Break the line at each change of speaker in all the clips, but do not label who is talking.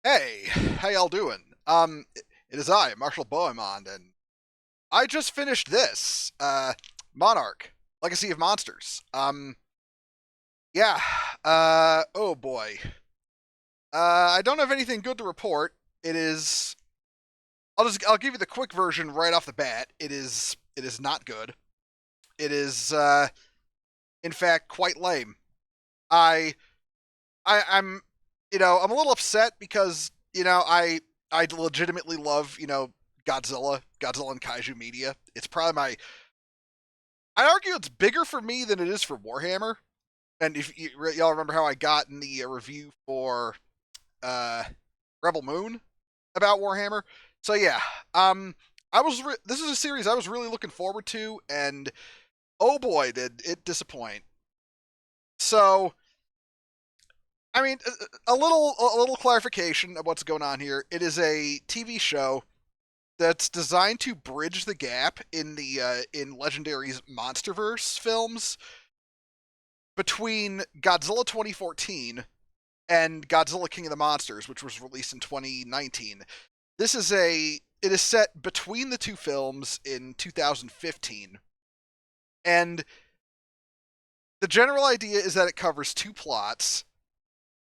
Hey, how y'all doing? It is I, Marshall Bohemond, and I just finished this, Monarch, Legacy of Monsters. Yeah, oh boy. I don't have anything good to report. It is, I'll give you the quick version right off the bat. It is not good. It is, in fact, quite lame. I, I'm, I'm a little upset because, I legitimately love, Godzilla and Kaiju media. It's probably I'd argue it's bigger for me than it is for Warhammer. And if y'all remember how I got in the review for uh, Rebel Moon about Warhammer, so yeah, this is a series I was really looking forward to, and oh boy, did it disappoint. So, I mean, a little clarification of what's going on here. It is a TV show that's designed to bridge the gap in Legendary's Monsterverse films between Godzilla 2014 and Godzilla King of the Monsters, which was released in 2019. It is set between the two films in 2015, and the general idea is that it covers two plots.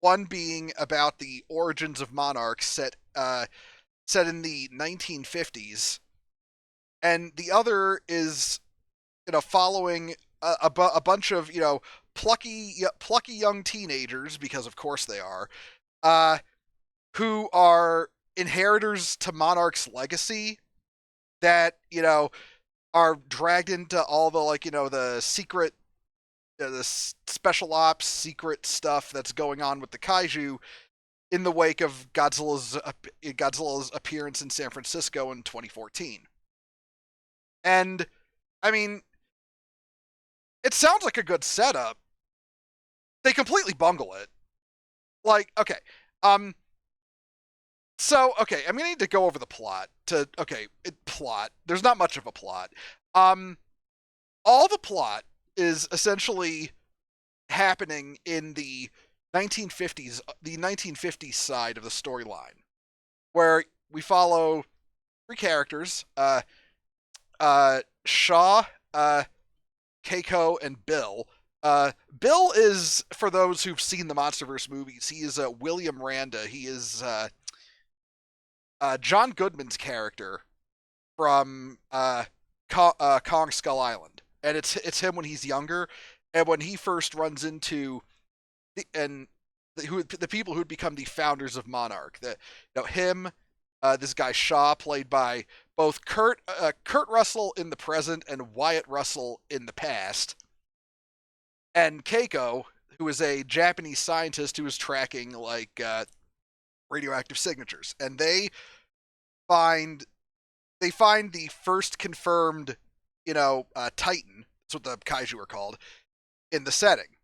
One being about the origins of Monarch set in the 1950s, and the other is following a bunch of plucky young teenagers, because of course they are, uh, who are inheritors to Monarch's legacy that are dragged into all the the secret, the special ops secret stuff that's going on with the kaiju in the wake of Godzilla's appearance in San Francisco in 2014. And I mean, it sounds like a good setup. They completely bungle it. Like, okay, um, I'm gonna need to go over the plot. Plot. There's not much of a plot. Um, all the plot is essentially happening in the 1950s side of the storyline, where we follow three characters: Shaw, Keiko, and Bill. Bill is, for those who've seen the MonsterVerse movies, he is William Randa. He is John Goodman's character from Kong Skull Island, and it's him when he's younger, and when he first runs into the people who'd become the founders of Monarch. That him, this guy Shaw, played by both Kurt Russell in the present and Wyatt Russell in the past, and Keiko, who is a Japanese scientist who is tracking radioactive signatures, and find they find the first confirmed, Titan. That's what the kaiju are called in the setting,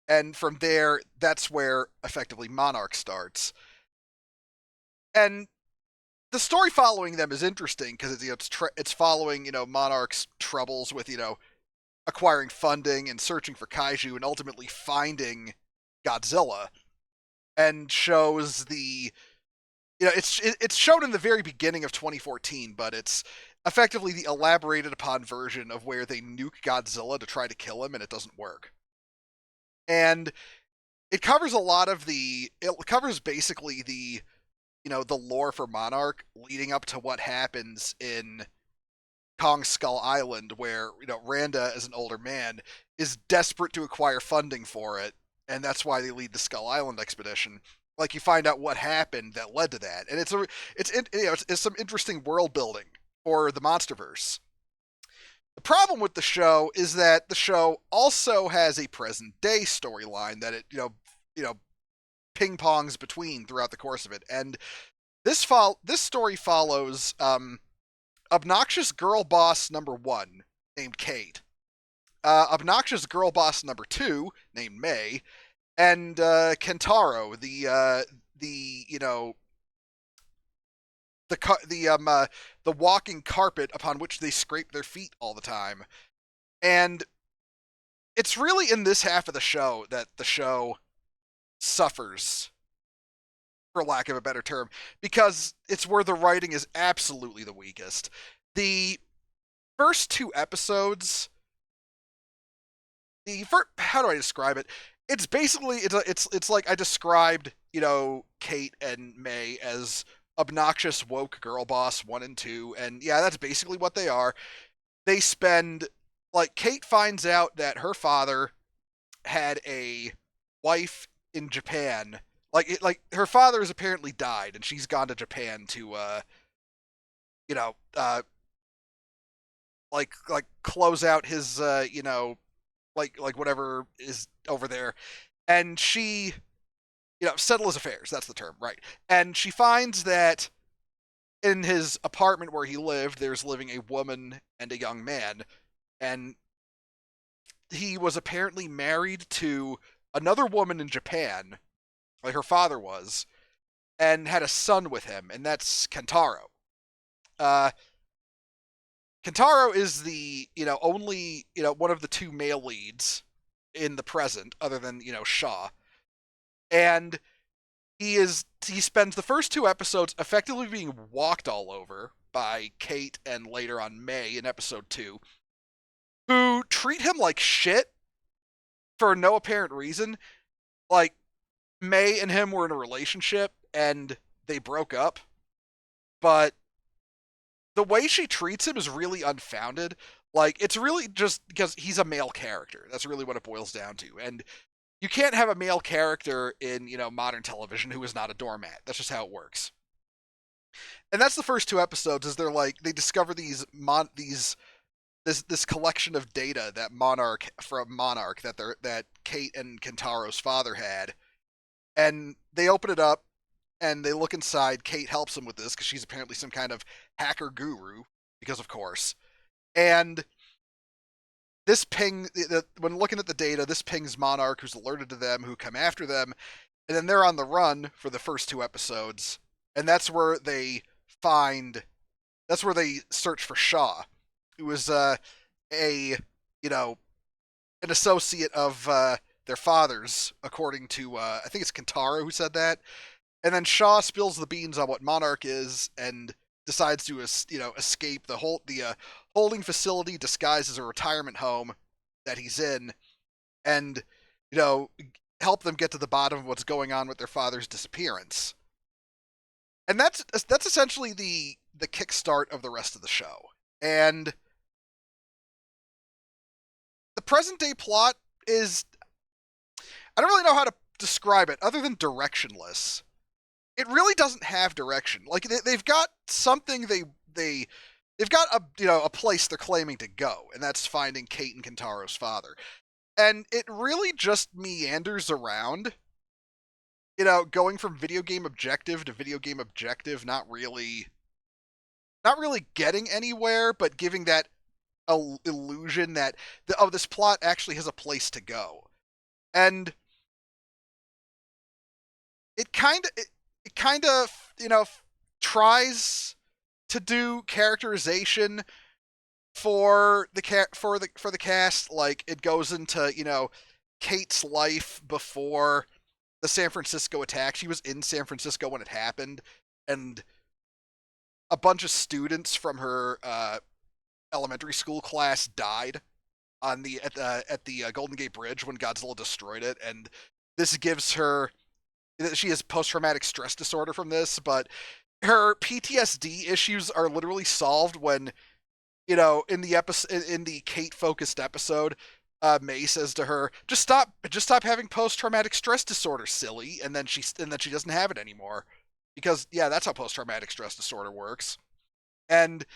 and from there, that's where effectively Monarch starts. And the story following them is interesting because it's following Monarch's troubles with acquiring funding and searching for kaiju and ultimately finding Godzilla, and shows the it's shown in the very beginning of 2014, but it's effectively the elaborated upon version of where they nuke Godzilla to try to kill him and it doesn't work. And it covers basically the lore for Monarch leading up to what happens in Kong Skull Island, where Randa, as an older man, is desperate to acquire funding for it, and that's why they lead the Skull Island expedition. Like, you find out what happened that led to that, and it's some interesting world building for the MonsterVerse. The problem with the show is that the show also has a present day storyline that it ping pongs between throughout the course of it, and this story follows obnoxious girl boss number one, named Kate, obnoxious girl boss number two, named May, and Kentaro, the walking carpet upon which they scrape their feet all the time. And it's really in this half of the show that the show suffers for lack of a better term, because it's where the writing is absolutely the weakest. The first two episodes, how do I describe it? It's basically it's like I described, Kate and May as obnoxious woke girl boss 1 and 2, and yeah, that's basically what they are. They spend, like, Kate finds out that her father had a wife in Japan. Like her father has apparently died, and she's gone to Japan to you know, like close out his like whatever is over there, and she settle his affairs. That's the term, right? And she finds that in his apartment where he lived, there's living a woman and a young man, and he was apparently married to another woman in Japan, like her father was, and had a son with him, and that's Kentaro. Uh, Kentaro is the only one of the two male leads in the present, other than Shaw, and he spends the first two episodes effectively being walked all over by Kate and later on May in episode 2, who treat him like shit for no apparent reason. Like, May and him were in a relationship and they broke up, but the way she treats him is really unfounded. Like, it's really just because he's a male character. That's really what it boils down to. And you can't have a male character in, modern television who is not a doormat. That's just how it works. And that's the first two episodes, is they discover this collection of data that Monarch that Kate and Kentaro's father had. And they open it up and they look inside. Kate helps them with this because she's apparently some kind of hacker guru, because of course. And when looking at the data, this pings Monarch, who's alerted to them, who come after them, and then they're on the run for the first two episodes, and that's where they search for Shaw, who was an associate of their father's, according to I think it's Kentaro who said that. And then Shaw spills the beans on what Monarch is and decides to escape the holding facility disguised as a retirement home that he's in, and help them get to the bottom of what's going on with their father's disappearance. And that's essentially the kickstart of the rest of the show. And the present day plot is, I don't really know how to describe it other than directionless. It really doesn't have direction. Like, they've got something they've got a place they're claiming to go, and that's finding Kate and Kentaro's father. And it really just meanders around, going from video game objective to video game objective, not really getting anywhere, but giving that illusion that this plot actually has a place to go. And it kind of tries to do characterization for the cast. Like, it goes into Kate's life before the San Francisco attack. She was in San Francisco when it happened, and a bunch of students from her elementary school class died at the Golden Gate Bridge when Godzilla destroyed it, and this gives her, she has post-traumatic stress disorder from this, but her PTSD issues are literally solved when, in the Kate-focused episode, May says to her, just stop having post-traumatic stress disorder, silly," and then she doesn't have it anymore. Because, yeah, that's how post-traumatic stress disorder works. And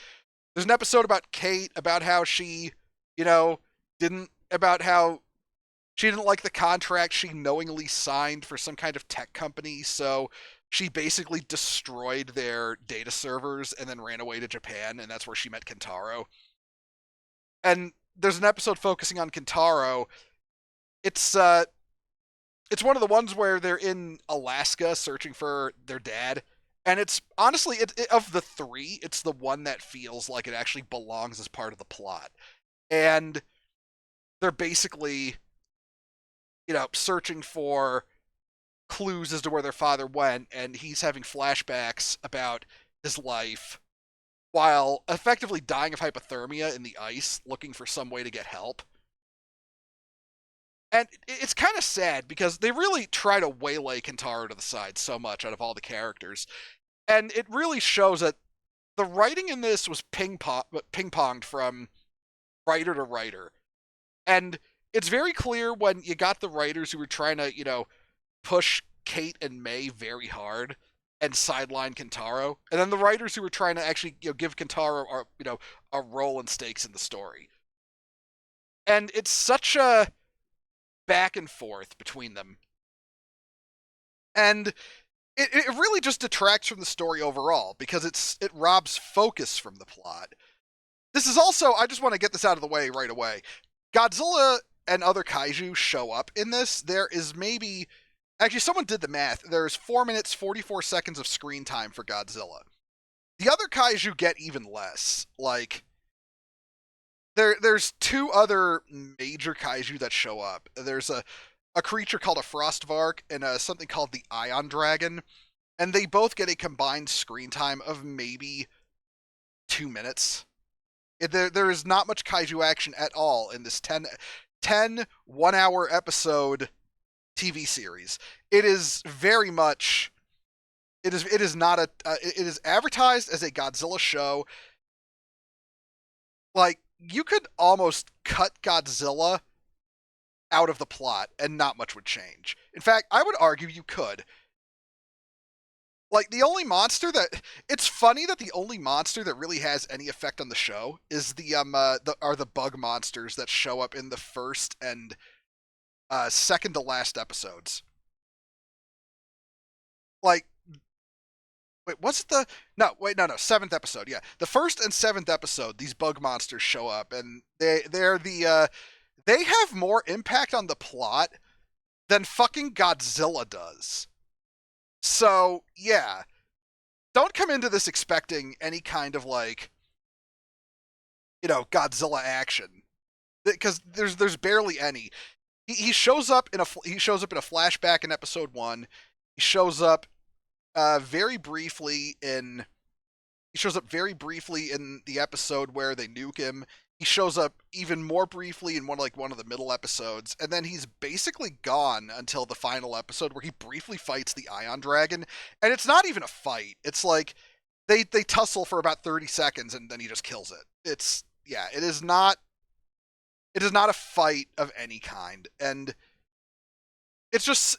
there's an episode about Kate, about how she, didn't like the contract she knowingly signed for some kind of tech company, so she basically destroyed their data servers and then ran away to Japan, and that's where she met Kentaro. And there's an episode focusing on Kentaro. It's one of the ones where they're in Alaska searching for their dad, and it's honestly, of the three, it's the one that feels like it actually belongs as part of the plot. And they're basically, searching for clues as to where their father went, and he's having flashbacks about his life while effectively dying of hypothermia in the ice, looking for some way to get help. And it's kind of sad because they really try to waylay Kentaro to the side so much out of all the characters. And it really shows that the writing in this was ping-ponged from writer to writer. And it's very clear when you got the writers who were trying to, push Kate and May very hard and sideline Kentaro, and then the writers who were trying to actually give Kentaro a role and stakes in the story. And it's such a back and forth between them. And it really just detracts from the story overall because it robs focus from the plot. This is also, I just want to get this out of the way right away. Godzilla and other kaiju show up in this. There is maybe, actually someone did the math. There's 4 minutes, 44 seconds of screen time for Godzilla. The other kaiju get even less. Like, there's two other major kaiju that show up. There's a creature called a Frostvark and something called the Ion Dragon, and they both get a combined screen time of maybe 2 minutes. There is not much kaiju action at all in this 10 1-hour episode TV series. It is very much, it is not a, it is advertised as a Godzilla show. Like, you could almost cut Godzilla out of the plot and not much would change. In fact, I would argue you could. Like, the only monster that, it's funny that the only monster that really has any effect on the show is the bug monsters that show up in the first and second to last episodes. Like, wait, what's the, no, seventh episode, yeah. The first and seventh episode, these bug monsters show up, and they have more impact on the plot than fucking Godzilla does. So, yeah. Don't come into this expecting any kind of, like, Godzilla action. Because there's barely any. He shows up in a flashback in episode 1. He shows up very briefly in the episode where they nuke him. He shows up even more briefly in one of the middle episodes, and then he's basically gone until the final episode where he briefly fights the Ion Dragon, and it's not even a fight. It's like they tussle for about 30 seconds and then he just kills it. It is not a fight of any kind, and it's just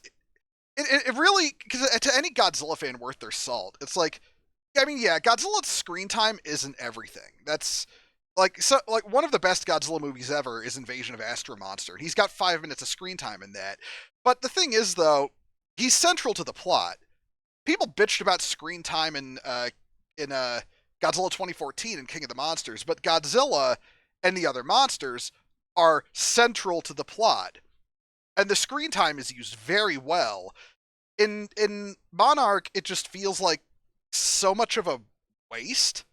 it really, because to any Godzilla fan worth their salt, it's like, I mean, yeah, Godzilla's screen time isn't everything. That's like one of the best Godzilla movies ever is Invasion of Astro Monster. He's got 5 minutes of screen time in that. But the thing is, though, he's central to the plot. People bitched about screen time in Godzilla 2014 and King of the Monsters, but Godzilla and the other monsters are central to the plot. And the screen time is used very well. In Monarch, it just feels like so much of a waste.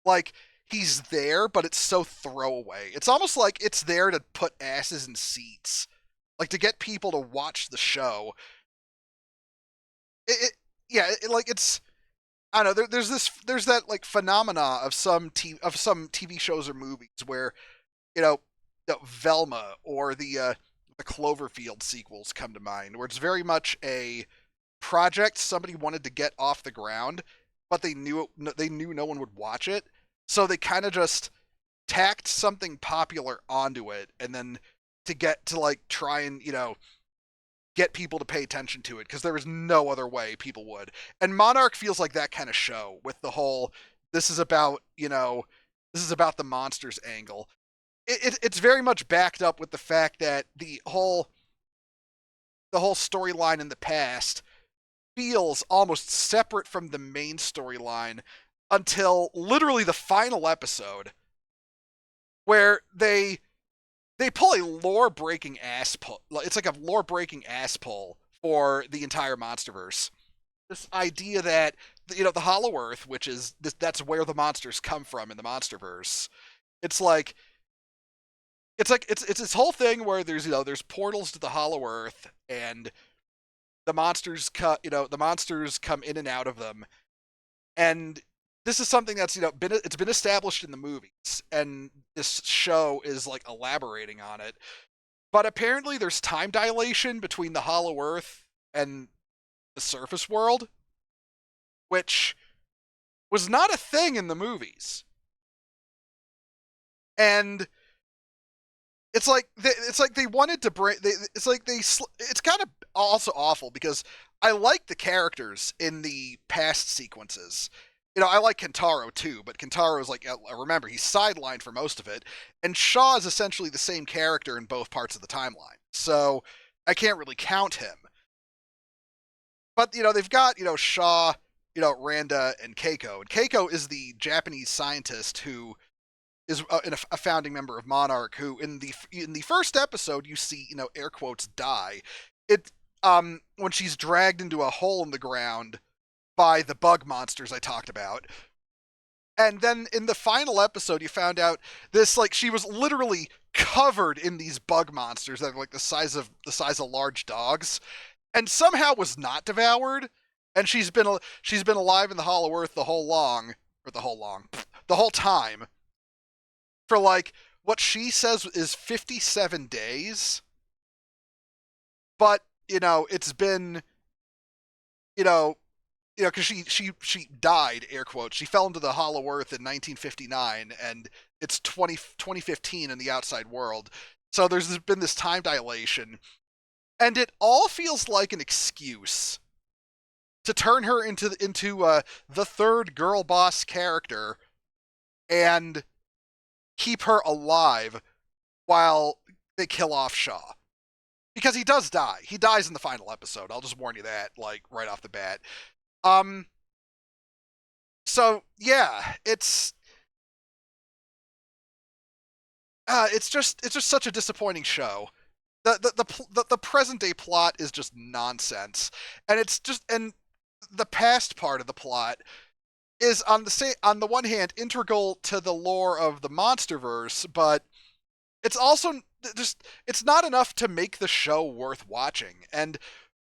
Like, he's there, but it's so throwaway. It's almost like it's there to put asses in seats, like to get people to watch the show. It's, I don't know. There's that like phenomena of some TV shows or movies where, Velma or the Cloverfield sequels come to mind, where it's very much a project somebody wanted to get off the ground, but they knew no one would watch it. So they kind of just tacked something popular onto it, and then to like try and, get people to pay attention to it, because there was no other way people would. And Monarch feels like that kind of show, with the whole, this is about the monsters angle. It's very much backed up with the fact that the whole storyline in the past feels almost separate from the main storyline until literally the final episode, where they pull a lore-breaking ass pull. It's like a lore-breaking ass pull for the entire Monsterverse. This idea that, the Hollow Earth, which is that's where the monsters come from in the Monsterverse. It's this whole thing where there's portals to the Hollow Earth, and the monsters the monsters come in and out of them, and this is something that's it's been established in the movies, and this show is like elaborating on it. But apparently, there's time dilation between the Hollow Earth and the surface world, which was not a thing in the movies. And it's like they wanted to bring. It's kind of also awful because I like the characters in the past sequences. I like Kentaro too, but Kentaro is like, remember, he's sidelined for most of it, and Shaw is essentially the same character in both parts of the timeline, so I can't really count him. But they've got Shaw, Randa, and Keiko, and Keiko is the Japanese scientist who is a founding member of Monarch, who in the first episode you see air quotes die. It when she's dragged into a hole in the ground by the bug monsters I talked about. And then in the final episode, you found out this, like, she was literally covered in these bug monsters that are like the size of large dogs, and somehow was not devoured. And she's been alive in the Hollow Earth the whole time, for like what she says is 57 days. But it's been because she died, air quotes. She fell into the Hollow Earth in 1959, and it's 2015 in the outside world. So there's been this time dilation, and it all feels like an excuse to turn her into the third girl boss character and keep her alive while they kill off Shaw. Because he does die. He dies in the final episode. I'll just warn you that, like, right off the bat. So yeah, it's just such a disappointing show. The present day plot is just nonsense, and the past part of the plot is on the one hand integral to the lore of the Monsterverse, but it's also just, it's not enough to make the show worth watching. And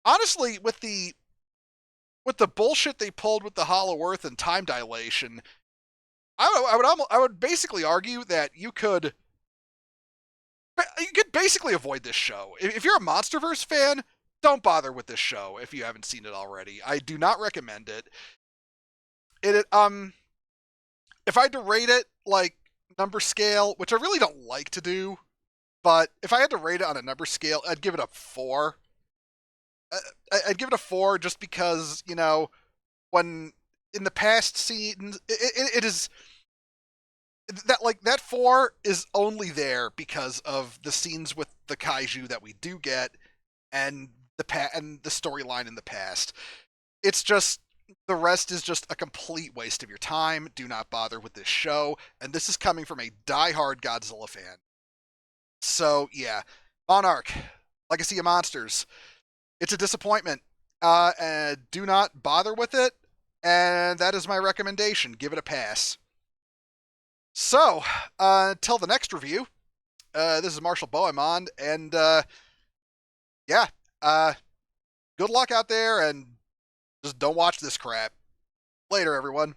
honestly, with the bullshit they pulled with the Hollow Earth and time dilation, I would basically argue that you could basically avoid this show. If you're a Monsterverse fan, don't bother with this show if you haven't seen it already. I do not recommend it. If I had to rate it, like, number scale, which I really don't like to do, but if I had to rate it on a number scale, I'd give it a 4. I'd give it a 4 just because, when in the past scenes, it is that, like, that 4 is only there because of the scenes with the kaiju that we do get, and the storyline in the past. It's just, the rest is just a complete waste of your time. Do not bother with this show, and this is coming from a diehard Godzilla fan. So yeah, Monarch, Legacy of Monsters. It's a disappointment. Do not bother with it, and that is my recommendation. Give it a pass. So, until the next review, this is Marshall Bohemond, and yeah, good luck out there, and just don't watch this crap. Later, everyone.